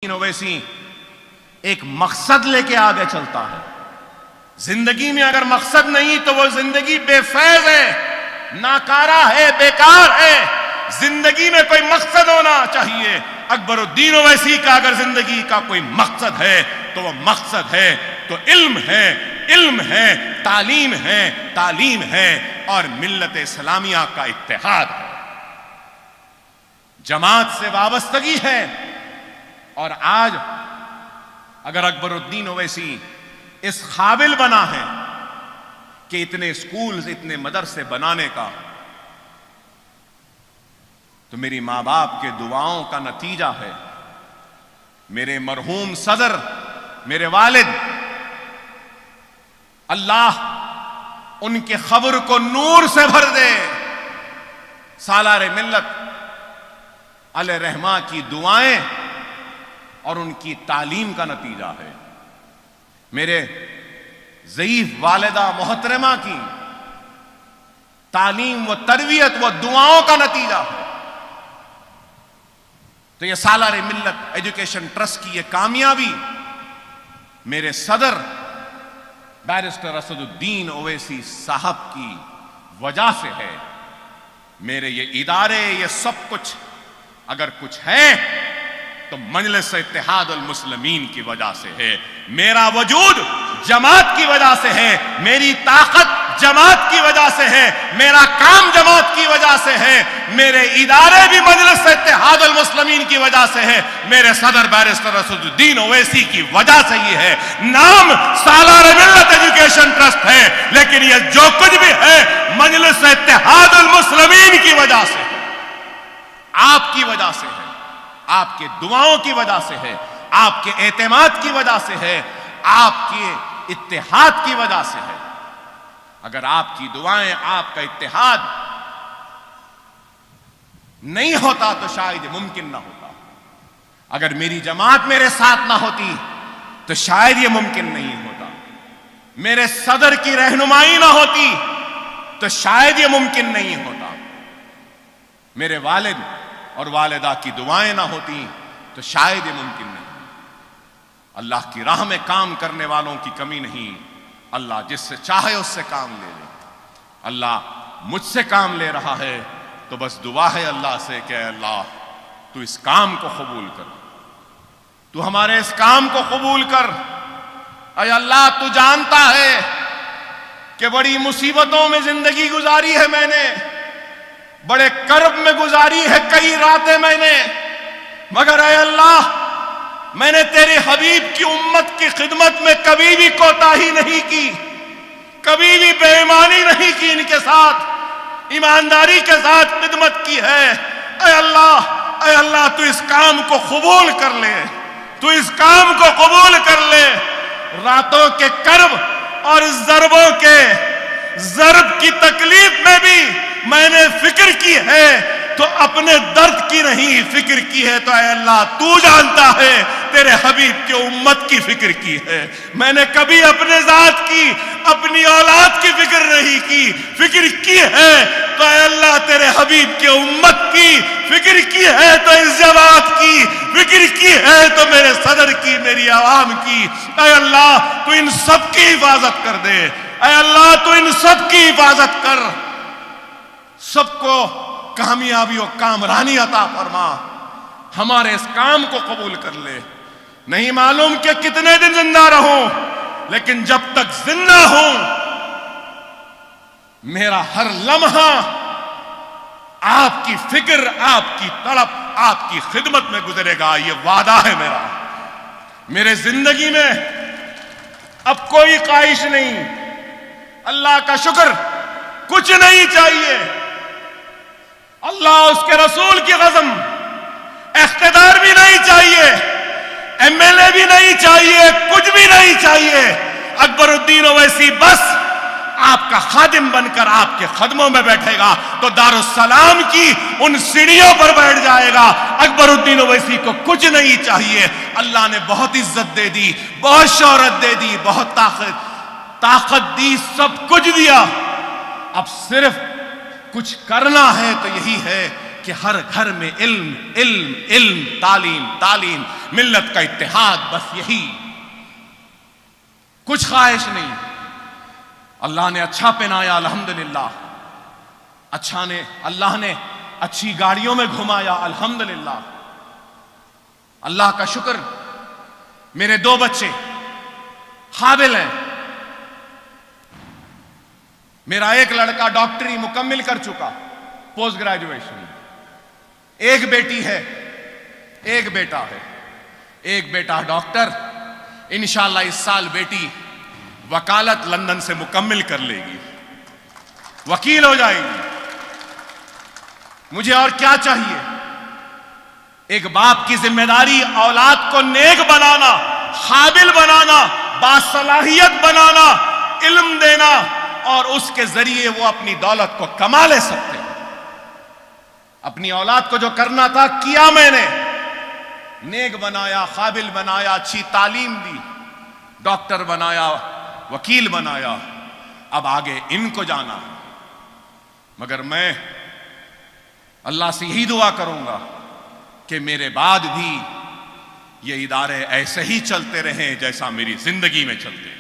اویسی ایک مقصد لے کے آگے چلتا ہے. زندگی میں اگر مقصد نہیں تو وہ زندگی بے فیض ہے، ناکارہ ہے، بیکار ہے. زندگی میں کوئی مقصد ہونا چاہیے. اکبر الدین اویسی کا اگر زندگی کا کوئی مقصد ہے تو وہ مقصد ہے تو علم ہے، علم ہے، تعلیم ہے، تعلیم ہے اور ملت اسلامیہ کا اتحاد ہے، جماعت سے وابستگی ہے. اور آج اگر اکبر الدین اویسی اس قابل بنا ہے کہ اتنے اسکولز، اتنے مدرسے بنانے کا، تو میری ماں باپ کے دعاؤں کا نتیجہ ہے. میرے مرحوم صدر، میرے والد، اللہ ان کے قبر کو نور سے بھر دے. سالار ملت علیہ رحمہ کی دعائیں اور ان کی تعلیم کا نتیجہ ہے. میرے ضعیف والدہ محترمہ کی تعلیم و تربیت و دعاؤں کا نتیجہ ہے. تو یہ سالار ملت ایجوکیشن ٹرسٹ کی یہ کامیابی میرے صدر بیرسٹر اسد الدین اویسی صاحب کی وجہ سے ہے. میرے یہ ادارے، یہ سب کچھ اگر کچھ ہے تو مجلس اتحاد المسلمین کی وجہ سے ہے. میرا وجود جماعت کی وجہ سے ہے، میری طاقت جماعت کی وجہ سے ہے، میرا کام جماعت کی وجہ سے ہے، میرے ادارے بھی مجلس اتحاد المسلمین کی وجہ سے ہے. میرے صدر بیرسٹر اسد الدین اویسی کی وجہ سے یہ ہے. نام سالار ملت ایجوکیشن ٹرسٹ ہے لیکن یہ جو کچھ بھی ہے مجلس اتحاد المسلمین کی وجہ سے ہے، آپ کی وجہ سے ہے، آپ کے دعاؤں کی وجہ سے ہے، آپ کے اعتماد کی وجہ سے ہے، آپ کے اتحاد کی وجہ سے ہے. اگر آپ کی دعائیں، آپ کا اتحاد نہیں ہوتا تو شاید یہ ممکن نہ ہوتا. اگر میری جماعت میرے ساتھ نہ ہوتی تو شاید یہ ممکن نہیں ہوتا. میرے صدر کی رہنمائی نہ ہوتی تو شاید یہ ممکن نہیں ہوتا. میرے والد اور والدہ کی دعائیں نہ ہوتی تو شاید یہ ممکن نہیں. اللہ کی راہ میں کام کرنے والوں کی کمی نہیں. اللہ جس سے چاہے اس سے کام لے لے. اللہ مجھ سے کام لے رہا ہے تو بس دعا ہے اللہ سے کہ اے اللہ تو اس کام کو قبول کر، تو ہمارے اس کام کو قبول کر. اے اللہ تو جانتا ہے کہ بڑی مصیبتوں میں زندگی گزاری ہے میں نے، بڑے کرب میں گزاری ہے کئی راتیں میں نے، مگر اے اللہ میں نے تیرے حبیب کی امت کی خدمت میں کبھی بھی کوتاہی نہیں کی، کبھی بھی بے ایمانی نہیں کی. ان کے ساتھ ایمانداری کے ساتھ خدمت کی ہے. اے اللہ تو اس کام کو قبول کر لے، تو اس کام کو قبول کر لے. راتوں کے کرب اور ضربوں کے ضرب کی تکلیف میں بھی میں نے فکر کی ہے تو اپنے درد کی نہیں فکر کی ہے. تو اے اللہ تو جانتا ہے تیرے حبیب کی امت کی فکر کی ہے. میں نے کبھی اپنے ذات کی، اپنی اولاد کی فکر نہیں کی، فکر کی ہے تو اے اللہ تیرے حبیب کی امت کی فکر کی ہے، تو اس جماعت کی فکر کی ہے، تو میرے صدر کی، میری عوام کی. اے اللہ تو ان سب کی حفاظت کر دے. اے اللہ تو ان سب کی حفاظت کر، سب کو کامیابی و کامرانی عطا فرما. ہمارے اس کام کو قبول کر لے. نہیں معلوم کہ کتنے دن زندہ رہوں، لیکن جب تک زندہ ہوں میرا ہر لمحہ آپ کی فکر، آپ کی تڑپ، آپ کی خدمت میں گزرے گا. یہ وعدہ ہے میرا. میرے زندگی میں اب کوئی خواہش نہیں. اللہ کا شکر، کچھ نہیں چاہیے. اللہ اس کے رسول کی قسم اقتدار بھی نہیں چاہیے، ایم ایل اے بھی نہیں چاہیے، کچھ بھی نہیں چاہیے. اکبر الدین اویسی بس آپ کا خادم بن کر آپ کے قدموں میں بیٹھے گا تو دارالسلام کی ان سیڑھیوں پر بیٹھ جائے گا. اکبر الدین اویسی کو کچھ نہیں چاہیے. اللہ نے بہت عزت دے دی، بہت شہرت دے دی، بہت طاقت دی، سب کچھ دیا. اب صرف کچھ کرنا ہے تو یہی ہے کہ ہر گھر میں علم علم علم، تعلیم تعلیم، ملت کا اتحاد، بس یہی، کچھ خواہش نہیں۔ اللہ نے اچھا پہنایا الحمدللہ، اللہ نے اچھی گاڑیوں میں گھمایا الحمدللہ، اللہ کا شکر۔ میرے 2 بچے قابل ہیں، میرا ایک لڑکا ڈاکٹری مکمل کر چکا، پوسٹ گریجویشن، ایک بیٹی ہے، ایک بیٹا ہے، ایک بیٹا ڈاکٹر، انشاءاللہ اس سال بیٹی وکالت لندن سے مکمل کر لے گی، وکیل ہو جائے گی۔ مجھے اور کیا چاہیے؟ ایک باپ کی ذمہ داری اولاد کو نیک بنانا، قابل بنانا، باصلاحیت بنانا، علم دینا، اور اس کے ذریعے وہ اپنی دولت کو کما لے سکتے ہیں۔ اپنی اولاد کو جو کرنا تھا کیا میں نے، نیک بنایا، قابل بنایا، اچھی تعلیم دی، ڈاکٹر بنایا، وکیل بنایا، اب آگے ان کو جانا ہے۔ مگر میں اللہ سے یہی دعا کروں گا کہ میرے بعد بھی یہ ادارے ایسے ہی چلتے رہیں جیسا میری زندگی میں چلتے ہیں۔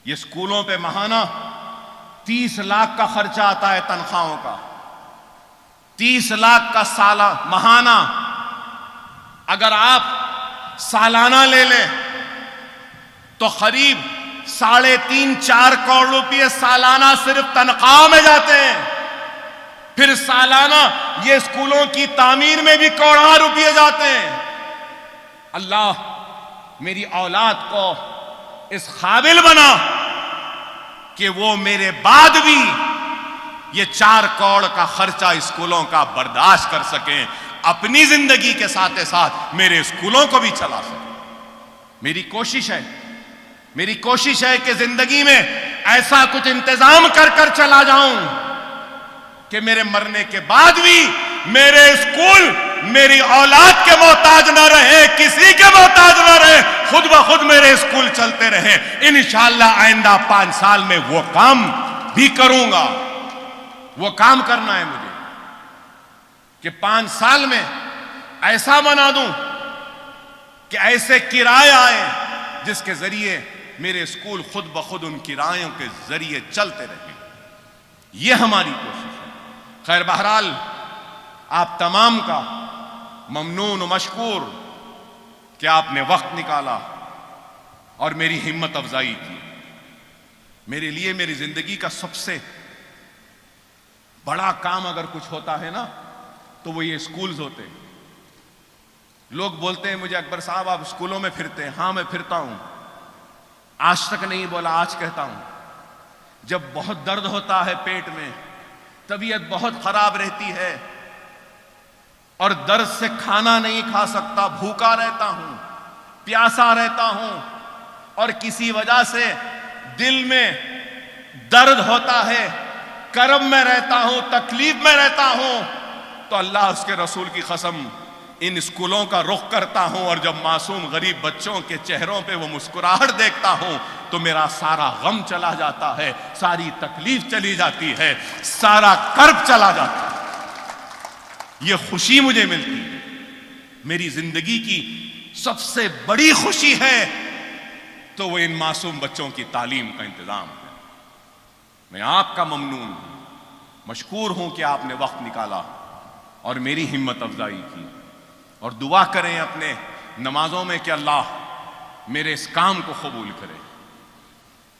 یہ اسکولوں پہ ماہانہ 30 لاکھ کا خرچہ آتا ہے تنخواہوں کا، 30 لاکھ کا ماہانہ۔ اگر آپ سالانہ لے لیں تو قریب 3.5-4 کروڑ روپے سالانہ صرف تنخواہ میں جاتے ہیں۔ پھر سالانہ یہ اسکولوں کی تعمیر میں بھی کروڑوں روپے جاتے ہیں۔ اللہ میری اولاد کو اس قابل بنا کہ وہ میرے بعد بھی یہ 4 کروڑ کا خرچہ اسکولوں کا برداشت کر سکیں، اپنی زندگی کے ساتھ ساتھ میرے اسکولوں کو بھی چلا سکیں۔ میری کوشش ہے کہ زندگی میں ایسا کچھ انتظام کر چلا جاؤں کہ میرے مرنے کے بعد بھی میرے اسکول میری اولاد کے محتاج نہ رہے، کسی کے محتاج نہ رہے، خود بخود میرے اسکول چلتے رہیں۔ انشاءاللہ آئندہ 5 سال میں وہ کام بھی کروں گا۔ وہ کام کرنا ہے مجھے کہ 5 سال میں ایسا بنا دوں کہ ایسے کرائے آئے جس کے ذریعے میرے اسکول خود بخود ان کرایوں کے ذریعے چلتے رہیں۔ یہ ہماری کوشش ہے۔ خیر بہرحال آپ تمام کا ممنون و مشکور کہ آپ نے وقت نکالا اور میری ہمت افزائی کی۔ میرے لیے میری زندگی کا سب سے بڑا کام اگر کچھ ہوتا ہے نا تو وہ یہ اسکولز ہوتے ہیں۔ لوگ بولتے ہیں مجھے اکبر صاحب آپ اسکولوں میں پھرتے ہیں۔ ہاں میں پھرتا ہوں، آج تک نہیں بولا، آج کہتا ہوں۔ جب بہت درد ہوتا ہے پیٹ میں، طبیعت بہت خراب رہتی ہے اور درد سے کھانا نہیں کھا سکتا، بھوکا رہتا ہوں، پیاسا رہتا ہوں، اور کسی وجہ سے دل میں درد ہوتا ہے، کرب میں رہتا ہوں، تکلیف میں رہتا ہوں، تو اللہ اس کے رسول کی قسم ان اسکولوں کا رخ کرتا ہوں، اور جب معصوم غریب بچوں کے چہروں پہ وہ مسکراہٹ دیکھتا ہوں تو میرا سارا غم چلا جاتا ہے، ساری تکلیف چلی جاتی ہے، سارا کرب چلا جاتا ہے۔ یہ خوشی مجھے ملتی ہے۔ میری زندگی کی سب سے بڑی خوشی ہے تو وہ ان معصوم بچوں کی تعلیم کا انتظام ہے۔ میں آپ کا ممنون ہوں، مشکور ہوں کہ آپ نے وقت نکالا اور میری ہمت افزائی کی، اور دعا کریں اپنے نمازوں میں کہ اللہ میرے اس کام کو قبول کرے۔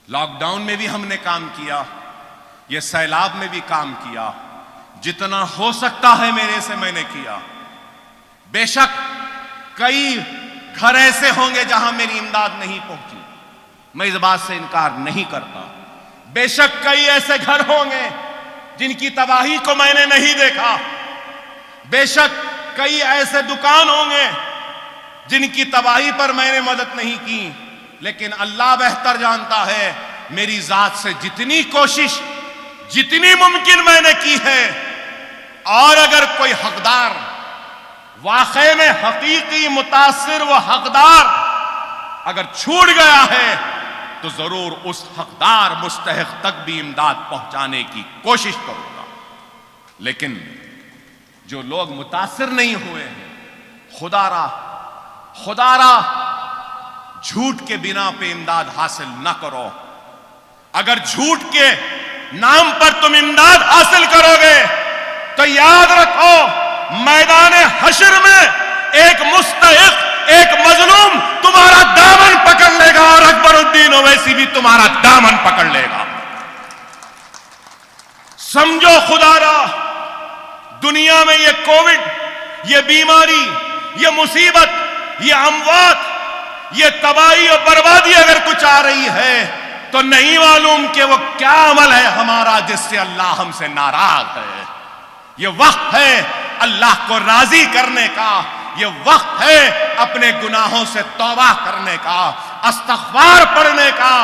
لاک ڈاؤن میں بھی ہم نے کام کیا، یہ سیلاب میں بھی کام کیا، جتنا ہو سکتا ہے میرے سے میں نے کیا۔ بے شک کئی گھر ایسے ہوں گے جہاں میری امداد نہیں پہنچی، میں اس بات سے انکار نہیں کرتا۔ بے شک کئی ایسے گھر ہوں گے جن کی تباہی کو میں نے نہیں دیکھا، بے شک کئی ایسے دکان ہوں گے جن کی تباہی پر میں نے مدد نہیں کی، لیکن اللہ بہتر جانتا ہے میری ذات سے جتنی کوشش جتنی ممکن میں نے کی ہے، اور اگر کوئی حقدار واقعے میں حقیقی متاثر و حقدار اگر چھوٹ گیا ہے تو ضرور اس حقدار مستحق تک بھی امداد پہنچانے کی کوشش کروں گا۔ لیکن جو لوگ متاثر نہیں ہوئے ہیں، خدا را جھوٹ کے بنا پہ امداد حاصل نہ کرو. اگر جھوٹ کے نام پر تم امداد حاصل کرو گے تو یاد رکھو میدان حشر میں ایک مستحق، ایک مظلوم تمہارا دامن پکڑ لے گا، اور اکبر الدین اویسی بھی تمہارا دامن پکڑ لے گا. سمجھو خدا را، دنیا میں یہ کووڈ، یہ بیماری، یہ مصیبت، یہ اموات، یہ تباہی اور بربادی اگر کچھ آ رہی ہے تو نہیں معلوم کہ وہ کیا عمل ہے ہمارا جس سے اللہ ہم سے ناراض ہے. یہ وقت ہے اللہ کو راضی کرنے کا، یہ وقت ہے اپنے گناہوں سے توبہ کرنے کا، استغفار پڑھنے کا،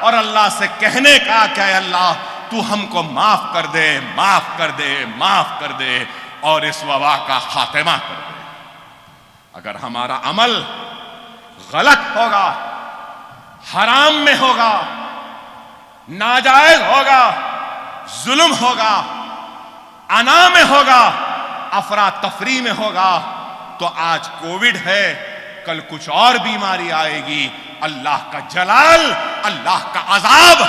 اور اللہ سے کہنے کا کہ اے اللہ تو ہم کو معاف کر دے، معاف کر دے، معاف کر دے، اور اس وبا کا خاتمہ کر دے. اگر ہمارا عمل غلط ہوگا، حرام میں ہوگا، ناجائز ہوگا، ظلم ہوگا، انا میں ہوگا، افراتفری میں ہوگا، تو آج کووڈ ہے، کل کچھ اور بیماری آئے گی. اللہ کا جلال، اللہ کا عذاب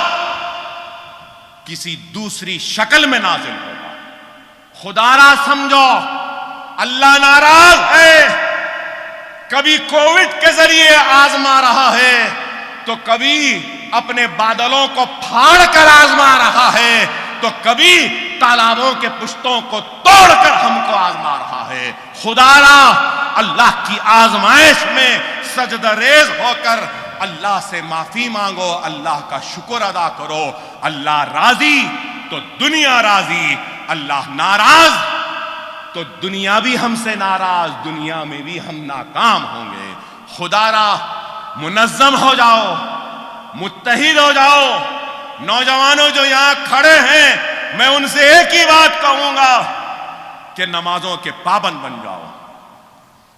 کسی دوسری شکل میں نازل ہوگا. خدا را سمجھو، اللہ ناراض ہے. کبھی کووڈ کے ذریعے آزما رہا ہے تو کبھی اپنے بادلوں کو پھاڑ کر آزما رہا ہے، تو کبھی تالابوں کے پشتوں کو توڑ کر ہم کو آزما رہا ہے. خدا را، اللہ کی آزمائش میں سجدہ ریز ہو کر اللہ سے معافی مانگو، اللہ کا شکر ادا کرو. اللہ راضی تو دنیا راضی، اللہ ناراض تو دنیا بھی ہم سے ناراض، دنیا میں بھی ہم ناکام ہوں گے. خدا را، منظم ہو جاؤ، متحد ہو جاؤ. نوجوانوں جو یہاں کھڑے ہیں، میں ان سے ایک ہی بات کہوں گا کہ نمازوں کے پابند بن جاؤ،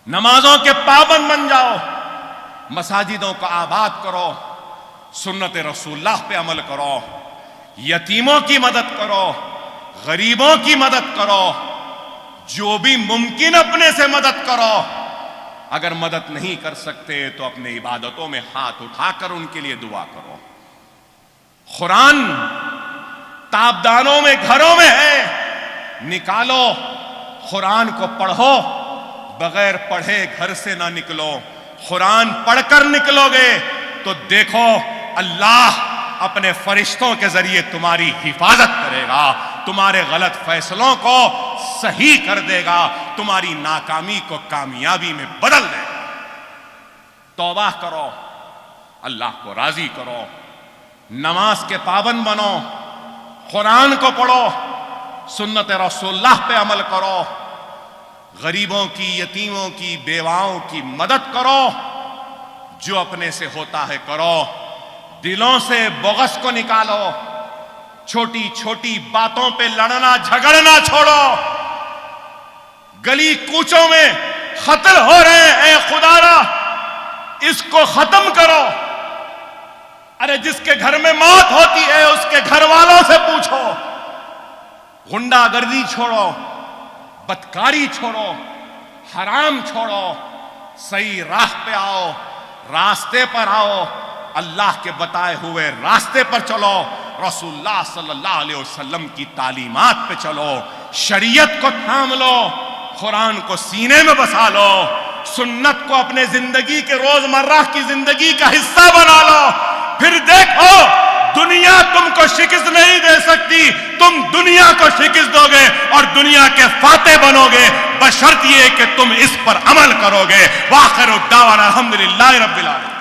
نمازوں کے پابند بن جاؤ. مساجدوں کو آباد کرو، سنت رسول اللہ پہ عمل کرو، یتیموں کی مدد کرو، غریبوں کی مدد کرو، جو بھی ممکن اپنے سے مدد کرو. اگر مدد نہیں کر سکتے تو اپنے عبادتوں میں ہاتھ اٹھا کر ان کے لیے دعا کرو. قرآن تابدانوں میں، گھروں میں ہے، نکالو، قرآن کو پڑھو، بغیر پڑھے گھر سے نہ نکلو. قرآن پڑھ کر نکلو گے تو دیکھو اللہ اپنے فرشتوں کے ذریعے تمہاری حفاظت کرے گا، تمہارے غلط فیصلوں کو صحیح کر دے گا، تمہاری ناکامی کو کامیابی میں بدل دے گا. توبہ کرو، اللہ کو راضی کرو، نماز کے پابند بنو، قرآن کو پڑھو، سنت رسول اللہ پہ عمل کرو، غریبوں کی، یتیموں کی، بیواؤں کی مدد کرو، جو اپنے سے ہوتا ہے کرو. دلوں سے بغض کو نکالو، چھوٹی چھوٹی باتوں پہ لڑنا جھگڑنا چھوڑو. گلی کوچوں میں قتل ہو رہے ہیں، خدا را اس کو ختم کرو. ارے جس کے گھر میں موت ہوتی ہے اس کے گھر والوں سے پوچھو. غنڈہ گردی چھوڑو، بدکاری چھوڑو، حرام چھوڑو، صحیح راہ پہ آؤ، راستے پر آؤ، اللہ کے بتائے ہوئے راستے پر چلو، رسول اللہ صلی اللہ علیہ وسلم کی تعلیمات پہ چلو، شریعت کو تھام لو، قرآن کو سینے میں بسا لو، سنت کو اپنے زندگی کے روزمرہ کی زندگی کا حصہ بنا لو. پھر دیکھو دنیا تم کو شکست نہیں دے سکتی، تم دنیا کو شکست دو گے اور دنیا کے فاتح بنو گے، بشرط یہ کہ تم اس پر عمل کرو گے. وآخر الدعوانا الحمدللہ رب العالمین.